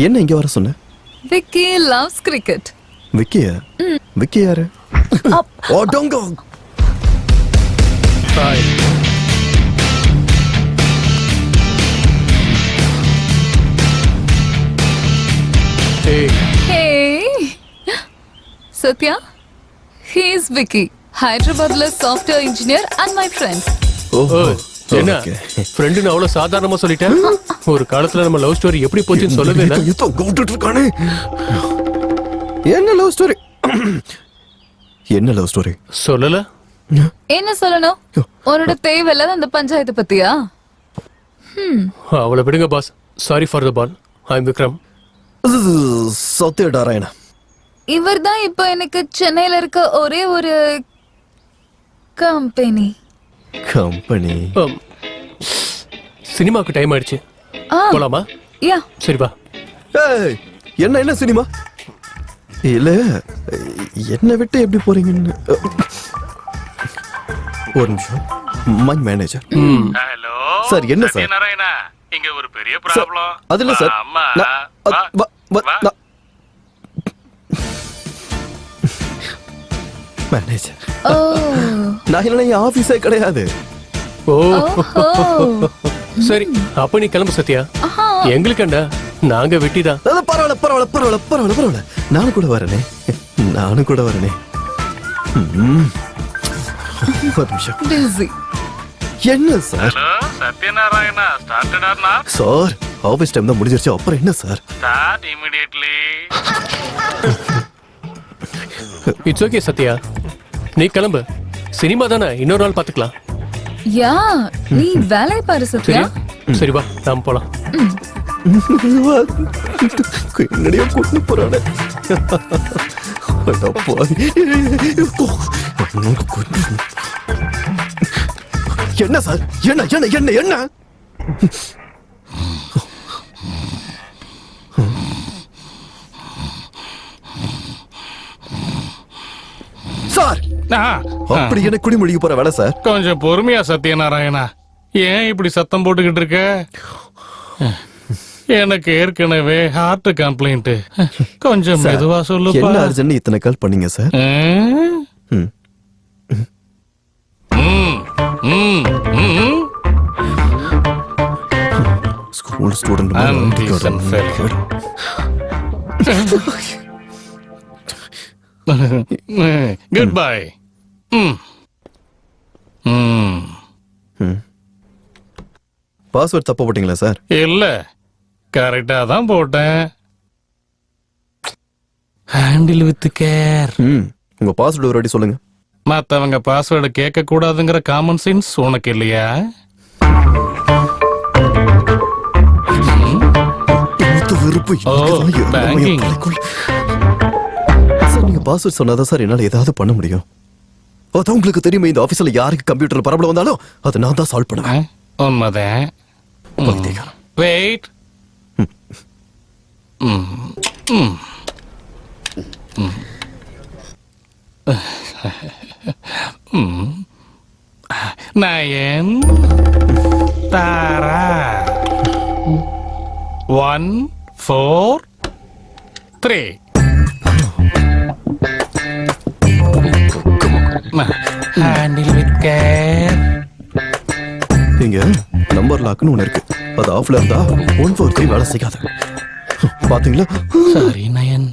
என்ன இங்க வர சொன்ன? Vicky loves cricket. விக்கியா? விக்கி யாரு? ஓ டோங்கோ. Hi. Hey. Satya, he is Vicky. Hyderabadல software engineer and my friend. ஓஹோ. என்ன ஃப்ரெண்டுன்னு அவ்வளவு சாதாரணமா சொல்லிட்டேன்? ஒரு காலத்துல நம்ம லவ் ஸ்டோரி எப்படி போச்சுன்னு சொல்லவே இல்லை. இதோ கூப்பிட்டு இருக்கானே. என்ன லவ் ஸ்டோரி? என்ன லவ் ஸ்டோரி? சொல்லல. என்ன சொல்லணும்? உன்னோட தேவையில்லாத அந்த பஞ்சாயத்து பத்தியா? அவளை விடுங்க boss. Sorry for the ball. I am Vikram. Satya Narayana. இவர் தான் இப்போ எனக்கு சென்னையில இருக்க ஒரே ஒரு கம்பெனி. சினிமாக்கு டைம் ஆயிடுச்சு. போலாமா? யா. சரி வா. ஏய், என்ன சினிமா? இல்ல என்ன விட்டு எப்படி போறீங்கன்னு ஒரு நிமிஷம். My manager. ஹலோ சார், என்ன சார்? நாராயணா, இங்க ஒரு பெரிய ப்ராப்ளம். அது இல்ல சார். அம்மா மேனேஜர். நான் இல்ல, என் ஆபீஸே கிடையாது. ஓ சரி, அப்ப நீ கிளம்பு சத்யா. எங்களுக்கு என்ன, நாங்க வெட்டிதான். பரவாயில்ல. நானும் கூட வரனே. ஒரு நிமிஷம். என்ன sir? Hello Satyanarayana, started or not? Sir, office time தான் முடிஞ்சிருச்சு. அப்புறம் என்ன சார்? Start immediately. It's okay Satya, நீ கிளம்பு. சினிமா தானே, இன்னொரு நாள் பாத்துக்கலாம். யா, நீ வேலைய பாரு சத்யா. சரி வா, நாம போலாம். என்னடியா கூட்டு போறானே. என்ன சார்? என்ன சார்? அப்படி என்ன குடிமொழிக்கு போற வேலை சார்? கொஞ்சம் பொறுமையா சத்யநாராயணா. ஏன் இப்படி சத்தம் போட்டுக்கிட்டு இருக்க? எனக்கு ஏற்கனவே ஹார்ட் கம்ப்ளைண்ட். கொஞ்சம் மெதுவா சொல்லுப்பா. என்ன அர்ஜென்ட் இத்தனை கால் பண்ணீங்க sir? School student. Good bye. Password தப்பா போட்டீங்களா சார்? இல்ல, கரெக்டா தான் போட்டேன். Handle with care. உங்க பாஸ்வேர்ட் ஒரு வாட்டி சொல்லுங்க. மத்தவங்க பாஸ்வேர்டு கேட்க கூடாதுங்கிற காமன் சென்ஸ் உனக்கு இல்லையா? பேங்கிங். சார், நீங்க பாஸ்வேர்ட் சொன்னாதான் சார் என்னால ஏதாவது பண்ண முடியும். அதான் உங்களுக்கு தெரியுமா, இந்த ஆபீஸ்ல யாருக்கு கம்ப்யூட்டர்ல ப்ராப்ளம் வந்தாலும் அதை நான் தான் சால்வ் பண்ணுவேன். உண்மைதான். Wait. Nayan Tara 1 4 3. Handle with care. இங்க நம்பர் லாக்னு ஒண்ணு இருக்கு. அது ஆஃப்ல இருந்தா 143 வேலை செய்யாத. பாத்தீங்களா? சாரி நயன்.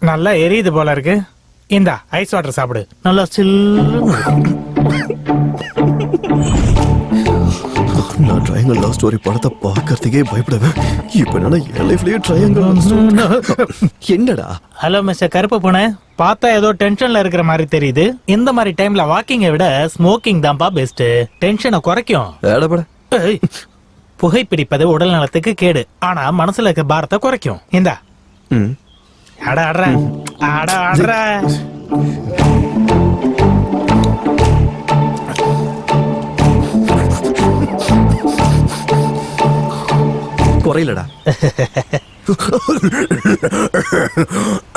நல்லா எரியுது போல இருக்கு. இந்தா ஐஸ் வாட்டர் சாப்பிடு. நல்லா நான் ட்ரையாங்கிள் லவ் ஸ்டோரி படத்தை பார்க்கறதுக்கே பயப்படுவேன். இப்ப என்னன்னா என் லைஃப்லயே ட்ரையாங்கிள். என்னடா? ஹலோ மிஸ்டர் கருப்பு பூனை, பார்த்தா ஏதோ டென்ஷன்ல இருக்கிற மாதிரி தெரியுது. இந்த மாதிரி டைம்ல வாக்கிங்கை விட ஸ்மோக்கிங் தான்ப்பா பெஸ்ட். டென்ஷனை குறைக்கும். புகைப்பிடிப்பது உடல் நலத்துக்கு கேடு, ஆனா மனசுல இருக்க பாரத்தை குறைக்கும். இந்தா அட அட அட அட. குறையிலடா.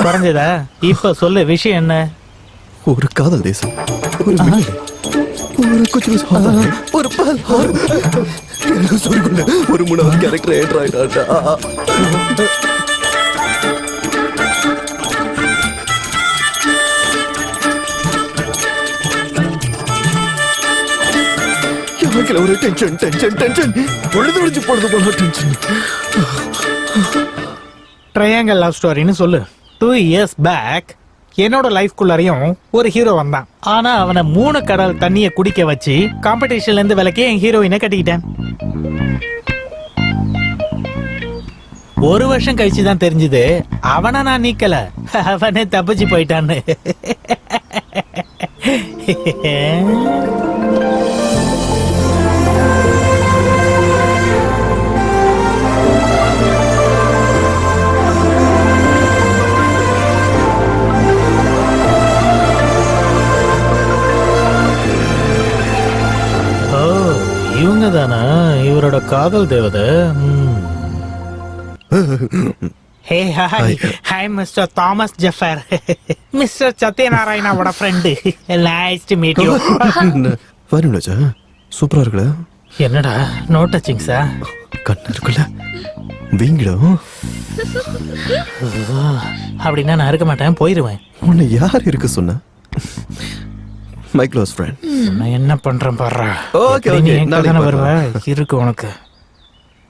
குறைஞ்சதா? இப்ப சொல்லு, விஷயம் என்ன? ஒரு காதல் தேசம், ஒரு மின்னல், ஒரு கொஞ்சம் சாதனை, ஒரு பால் எனக்கு சொல்லிக்கொள்ள ஒரு 3வது கேரக்டர் ஏற்ற ஆயிட்டாட்டா. எனக்குல ஒரு டென்ஷன் டென்ஷன் டென்ஷன் பொழுது விழிச்சு பொழுது போல டென்ஷன். ட்ரையாங்கல் லவ் ஸ்டோரின்னு சொல்லு. 2 years பேக் என்னோட லைஃப்குள்ளரையும் ஒரு ஹீரோ வந்தான். ஆனா அவனை 3 கடல் தண்ணிய குடிக்க வச்சு காம்படிஷன்ல இருந்து விலக்கி என் ஹீரோயினை கட்டிக்கிட்டேன். 1 வருஷம் கழிச்சு தான் தெரிஞ்சது அவனை நான் நீக்கல, அவனே தப்பிச்சு போயிட்டான்னு. இவங்க தானா இவரோட காதல் தேவதை? Hey hi hi mister Thomas Jeffer, mister சத்யநாராயணாவோட friend. Nice to meet you. வரணும்லச்சா, சூப்பரா இருக்குல்ல? என்னடா நோ டச்சிங்ஸா? கண்ணு இருக்குல்ல வீங்கிடும். அப்படின்னா நான் இருக்க மாட்டேன், போயிருவேன். உன்னை யார் இருக்க சொன்ன? My close friend. நான் என்ன பண்றேன் பாரு. ஓகே ஓகே, நாளைக்கு வருவேன். இருக்கு உனக்கு.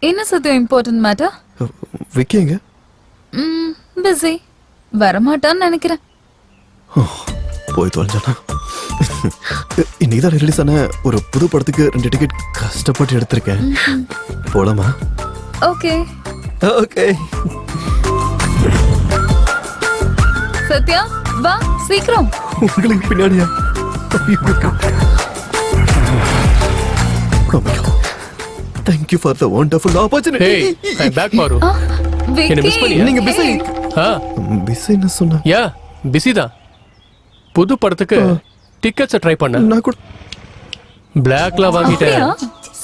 என்ன சத்யா இம்பார்ட்டன்ட் மேட்டர்? விக்கிங்க பிஸி, வரமாட்டான்னு நினைக்கிறேன். போய் தொலைஞ்சானா. இன்னைக்கு தான் ரிலீஸ் ஆன ஒரு புது படத்துக்கு 2 டிக்கெட் கஷ்டப்பட்டு எடுத்திருக்கேன். போலாமா? Okay okay. சத்யா வா சீக்கிரம். உங்களுக்கு பின்னாடியா? Thank you for the wonderful opportunity. Hey, I'm back பாரு. என்ன மிஸ் பண்ணியா? நீங்க பிஸி. பிஸி என்ன சொன்னா? யா பிஸி தான். புது படத்துக்கு டிக்கெட்ஸ் ட்ரை பண்ண. நான் கூட பிளாக்ல வாங்கிட்டேன்.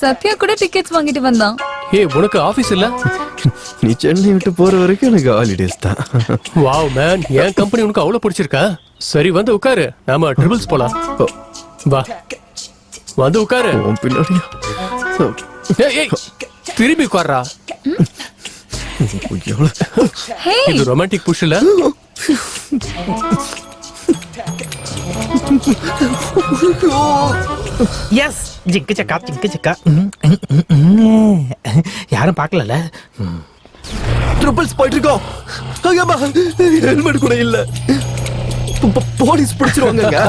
சத்யா கூட டிக்கெட்ஸ் வாங்கிட்டு வந்தான். ஏய் உனக்கு ஆபீஸ் இல்ல? நீ சென்னை விட்டு போற வரைக்கும் எனக்கு ஹாலிடேஸ் தான். வாவ் மேன், என் கம்பெனி உனக்கு அவ்வளவு பிடிச்சிருக்கா? சரி வந்து உட்காரு, நாம ட்ரிபிள்ஸ் போலாம். வா வந்து உட்காரு. உன் பின்னாடியா? ஏய் ஏய் திரும்பி உட்கார்றா. ஹே இது ரொமான்டிக் புஷ் இல்ல? எஸ் ஜிங்கு சக்கா ஜிங்கு சக்கா. யாரும் பார்க்கல. ட்ரிபிள்ஸ் போயிட்டு இருக்கோம். ஹெல்மெட் கூட இல்ல. போலீஸ் பிடிச்சிருவாங்க.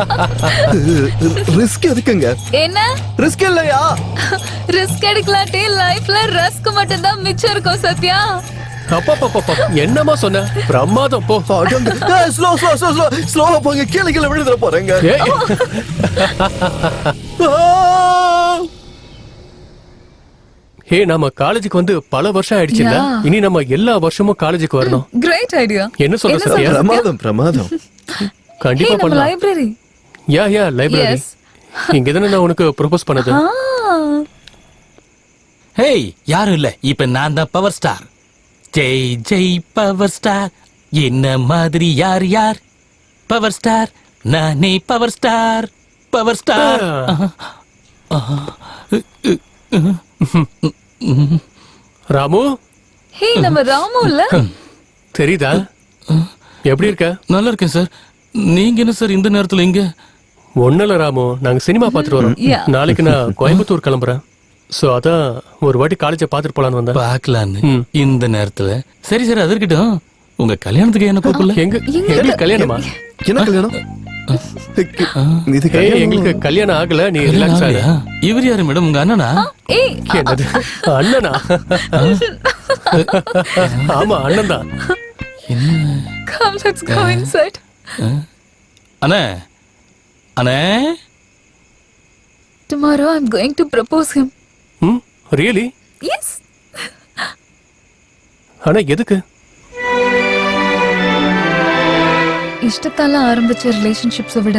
ரிஸ்க் எதுக்குங்க? என்ன ரிஸ்க் இல்லையா? ரிஸ்க் எடுக்கலாட்டி லைஃப்ல ரஸ்க் மட்டும் தான் மிச்சம் இருக்கும் சத்யா. அப்பா என்னமா சொன்ன? பிரமாதம் போ. ஸ்லோ ஸ்லோ ஸ்லோ ஸ்லோ ஸ்லோவா போங்க, கீழே கீழே விழுந்துற போறேங்க. ஹே நாம காலேஜுக்கு வந்து பல வருஷம் ஆயிடுச்சுல்ல? இனி நம்ம எல்லா வருஷமும் காலேஜுக்கு வரணும். Great idea. என்ன சொல்ற சத்யா? பிரமாதம் பிரமாதம். கண்டிப்பா நம்ம பண்ணலாம். லைப்ரரி. Yeah library. இங்க தானே நான் உனக்கு ப்ரோபோஸ் பண்ணது. ஹேய் யாரும் இல்ல, இப்ப நான் தான் பவர் ஸ்டார். ஜெய் ஜெய் பவர் ஸ்டார். என்ன மாதிரி யார் யார்? பவர் ஸ்டார், நானே power star. Power star. Ramu. Hey நம்ம ராமு இல்ல? தெரியுதா? எப்படி இருக்க? நல்லா இருக்கேன் சார். நீங்க என்ன சார் இந்த நேரத்துல இங்க? ஒண்ணுல ராமு, நாங்க சினிமா பாத்துட்டு வரோம். Yeah. நாளைக்கு நான் கோயம்புத்தூர் கிளம்புறேன். சோ அதான் ஒரு வாட்டி காலேஜ பாத்துட்டு போலான்னு வந்தேன். பாக்கலான்னு இந்த நேரத்துல. சரி சார், அது இருக்கட்டும். உங்க கல்யாணத்துக்கு என்ன கூப்பிடல? எங்களுக்கு கல்யாணமா? என்ன கல்யாணம்? இது ஏய் எங்களுக்கு கல்யாணம் ஆகல, நீ ரிலாக்ஸ் ஆகு. இவர் யாரு மேடம்? உங்க அண்ணனா? ஏய் என்னது அண்ணனா? ஆமா அண்ணன் தான். come let's go inside. அண்ணே அண்ணே, tomorrow I'm going to propose him. Really? Yes. ஆனா எதுக்கு? இஷ்டத்தால ஆரம்பிச்ச ரிலேஷன்ஷிப்ஸை விட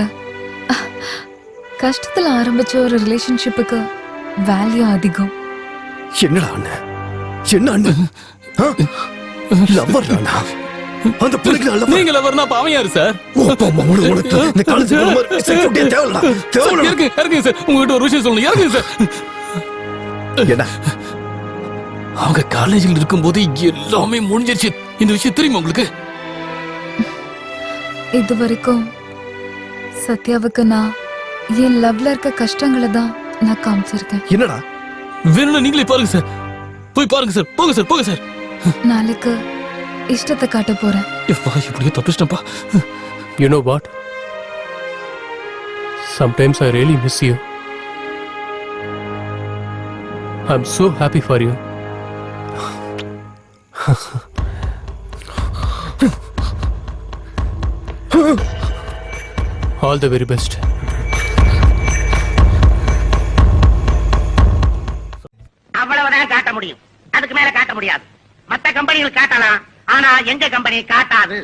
கஷ்டத்துல ஆரம்பிச்ச ஒரு ரிலேஷன்ஷிப்புக்கு வேல்யூ அதிகம். என்னடா அண்ணன்? என்ன அண்ணன்? லவ்வர்டா அந்த புலிக்கு நல்ல நீங்க லவர்னா அப்ப அவன் யாரு சார்? உனக்கு இந்த காலேஜ் போற மாதிரி செக்யூரிட்டி தேவையில்லடா தேவையில்ல இறங்குங்க சார், உங்ககிட்ட ஒரு விஷயம் சொல்லணும். இறங்குங்க சார். என்ன அவங்க காலேஜில் இருக்கும்போது எல்லாமே முடிஞ்சிருச்சு. இந்த விஷயம் தெரியுமா உங்களுக்கு? இது வரைக்கும் சத்யாவுக்கு நான் என் லவ்ல இருக்க கஷ்டங்களை தான் நான் காமிச்சிருக்கேன். என்னடா வேணும்னா நீங்களே பாருங்க சார். போய் பாருங்க சார். போங்க சார், போங்க சார். நாளைக்கு இஷ்டத்தை காட்ட போறேன். எப்பா இப்படியே தப்பிச்சிட்டப்பா. You know what? Sometimes I really miss you. I'm so happy for you. All the very best. அவ்வளவுதான் காட்ட முடியும். அதுக்கு மேல காட்ட முடியாது. மத்த கம்பெனிகள் காட்டலாம், ஆனா எங்க கம்பெனி காட்டாது.